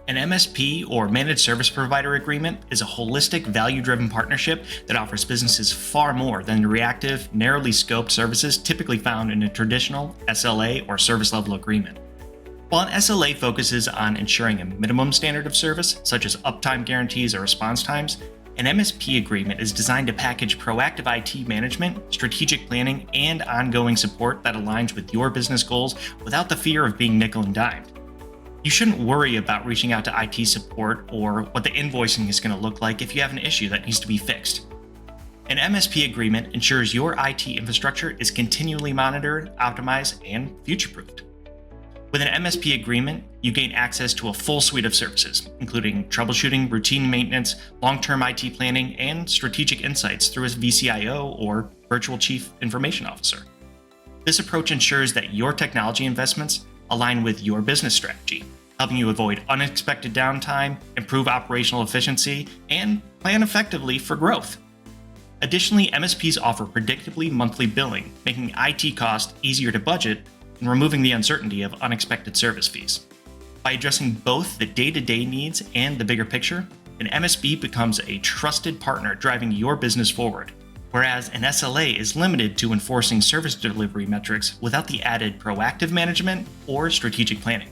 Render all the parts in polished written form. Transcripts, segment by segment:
An MSP, or Managed Service Provider Agreement, is a holistic, value-driven partnership that offers businesses far more than the reactive, narrowly scoped services typically found in a traditional SLA or service level agreement. While an SLA focuses on ensuring a minimum standard of service, such as uptime guarantees or response times, an MSP agreement is designed to package proactive IT management, strategic planning, and ongoing support that aligns with your business goals without the fear of being nickel and dimed. You shouldn't worry about reaching out to IT support or what the invoicing is going to look like if you have an issue that needs to be fixed. An MSP agreement ensures your IT infrastructure is continually monitored, optimized, and future-proofed. With an MSP agreement, you gain access to a full suite of services, including troubleshooting, routine maintenance, long-term IT planning, and strategic insights through a vCIO or Virtual Chief Information Officer. This approach ensures that your technology investments align with your business strategy, helping you avoid unexpected downtime, improve operational efficiency, and plan effectively for growth. Additionally, MSPs offer predictably monthly billing, making IT costs easier to budget and removing the uncertainty of unexpected service fees. By addressing both the day-to-day needs and the bigger picture, an MSP becomes a trusted partner driving your business forward, whereas an SLA is limited to enforcing service delivery metrics without the added proactive management or strategic planning.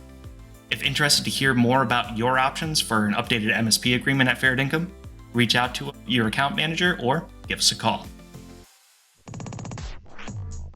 If interested to hear more about your options for an updated MSP agreement at Fairdinkum, reach out to your account manager or give us a call.